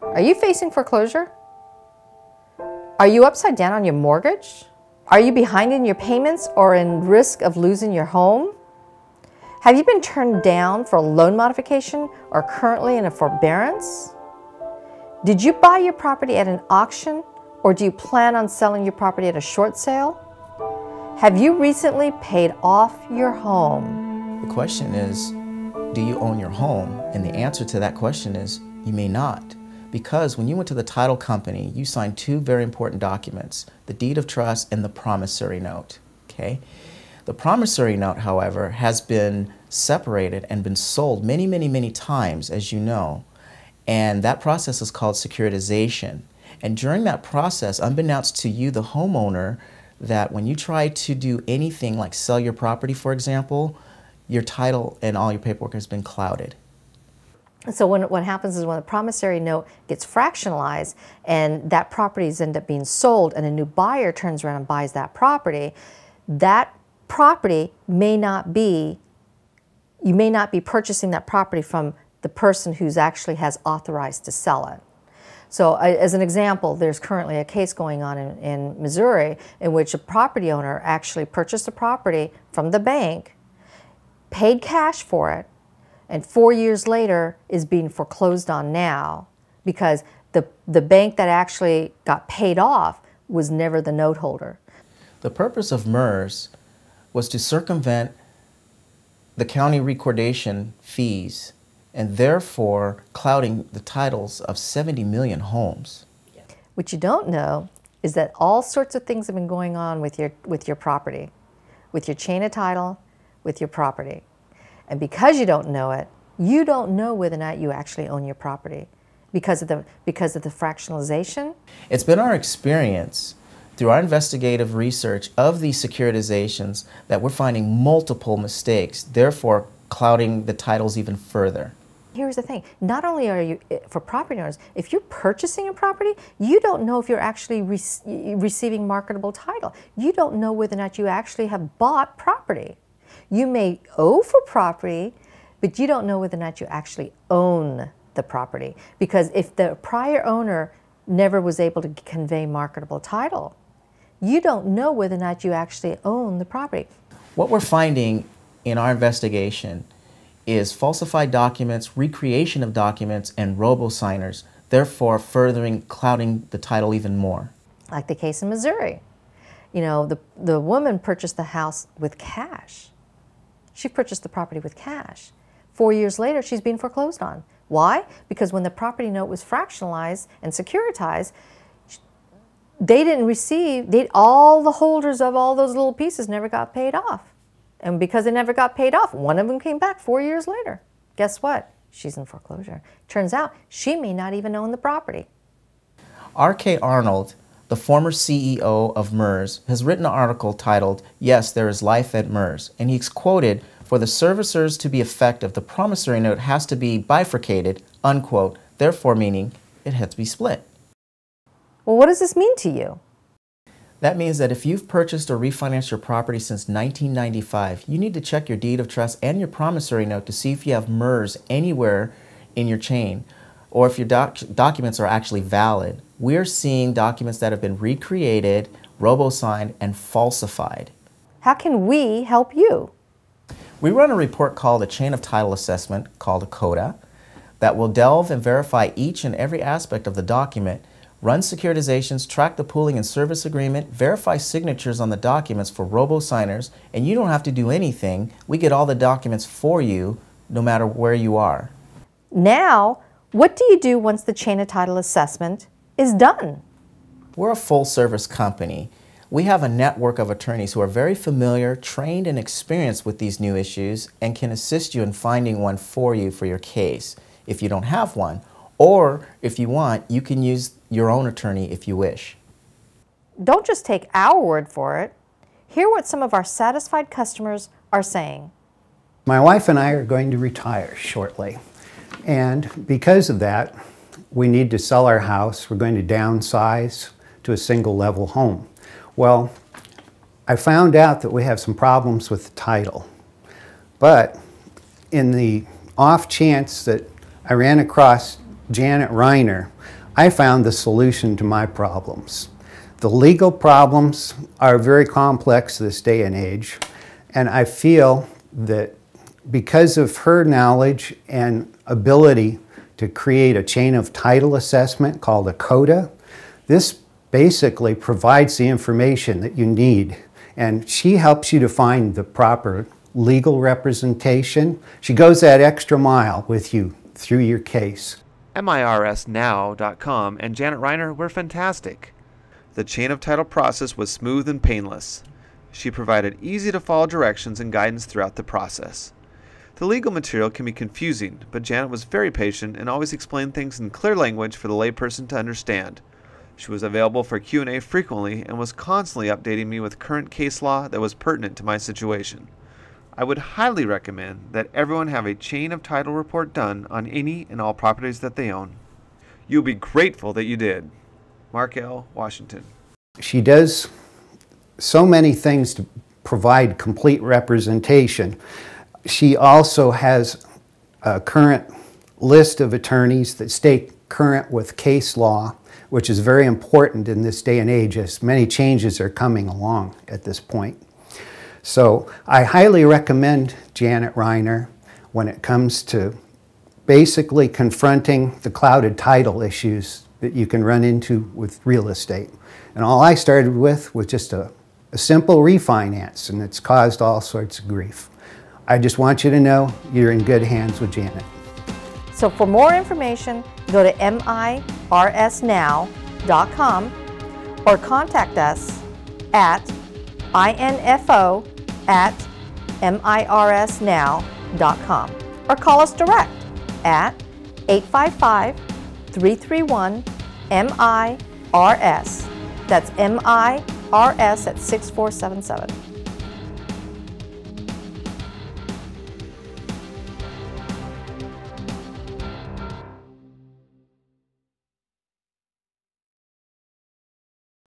Are you facing foreclosure? Are you upside down on your mortgage? Are you behind in your payments or in risk of losing your home? Have you been turned down for a loan modification or currently in a forbearance? Did you buy your property at an auction or do you plan on selling your property at a short sale? Have you recently paid off your home? The question is, do you own your home? And the answer to that question is, you may not. Because when you went to the title company, you signed two very important documents, the deed of trust and the promissory note, okay? The promissory note, however, has been separated and been sold many, many, many times, as you know, and that process is called securitization. And during that process, unbeknownst to you, the homeowner, that when you try to do anything like sell your property, for example, your title and all your paperwork has been clouded. So what happens is when the promissory note gets fractionalized and that properties end up being sold and a new buyer turns around and buys that property may not be, you may not be purchasing that property from the person who's actually has authorized to sell it. So as an example, there's currently a case going on in Missouri in which a property owner actually purchased a property from the bank, paid cash for it, and 4 years later is being foreclosed on now because the bank that actually got paid off was never the note holder. The purpose of mirs was to circumvent the county recordation fees and therefore clouding the titles of 70 million homes. What you don't know is that all sorts of things have been going on with your property, with your chain of title, with your property. And because you don't know it, you don't know whether or not you actually own your property because of the fractionalization. It's been our experience through our investigative research of these securitizations that we're finding multiple mistakes, therefore clouding the titles even further. Here's the thing, not only are you, for property owners, if you're purchasing a property, you don't know if you're actually receiving marketable title. You don't know whether or not you actually have bought property. You may owe for property, but you don't know whether or not you actually own the property. Because if the prior owner never was able to convey marketable title, you don't know whether or not you actually own the property. What we're finding in our investigation is falsified documents, recreation of documents, and robo-signers, therefore furthering clouding the title even more. Like the case in Missouri. You know, the woman purchased the house with cash. She purchased the property with cash. 4 years later, she's being foreclosed on. Why? Because when the property note was fractionalized and securitized, they didn't receive, all the holders of all those little pieces never got paid off. And because they never got paid off, one of them came back 4 years later. Guess what? She's in foreclosure. Turns out she may not even own the property. R.K. Arnold, the former CEO of mirs, has written an article titled, "Yes, There is Life at mirs," and he's quoted, "For the servicers to be effective, the promissory note has to be bifurcated," unquote, therefore meaning it has to be split. Well, what does this mean to you? That means that if you've purchased or refinanced your property since 1995, you need to check your deed of trust and your promissory note to see if you have mirs anywhere in your chain or if your documents are actually valid. We're seeing documents that have been recreated, robo-signed, and falsified. How can we help you? We run a report called a Chain of Title Assessment, called a COTA, that will delve and verify each and every aspect of the document, run securitizations, track the pooling and service agreement, verify signatures on the documents for robo-signers, and you don't have to do anything. We get all the documents for you, no matter where you are. Now, what do you do once the chain of title assessment is done? We're a full-service company. We have a network of attorneys who are very familiar, trained, and experienced with these new issues and can assist you in finding one for you for your case if you don't have one. Or, if you want, you can use your own attorney if you wish. Don't just take our word for it. Hear what some of our satisfied customers are saying. My wife and I are going to retire shortly. And because of that, we need to sell our house. We're going to downsize to a single-level home. Well, I found out that we have some problems with the title. But in the off chance that I ran across Janet Reiner, I found the solution to my problems. The legal problems are very complex this day and age, and I feel that because of her knowledge and ability to create a chain of title assessment called a CODA, this basically provides the information that you need, and she helps you to find the proper legal representation. She goes that extra mile with you through your case. mirsnow.com and Janet Reiner were fantastic. The chain of title process was smooth and painless. She provided easy-to-follow directions and guidance throughout the process. The legal material can be confusing, but Janet was very patient and always explained things in clear language for the layperson to understand. She was available for Q&A frequently and was constantly updating me with current case law that was pertinent to my situation. I would highly recommend that everyone have a chain of title report done on any and all properties that they own. You'll be grateful that you did. Mark L., Washington. She does so many things to provide complete representation. She also has a current list of attorneys that stay current with case law, which is very important in this day and age as many changes are coming along at this point. So I highly recommend Janet Reiner when it comes to basically confronting the clouded title issues that you can run into with real estate. And all I started with was just a simple refinance, and it's caused all sorts of grief. I just want you to know you're in good hands with Janet. So for more information, go to mirsnow.com or contact us at info@mirsnow.com or call us direct at 855-331-MIRS. That's MIRS at 6477.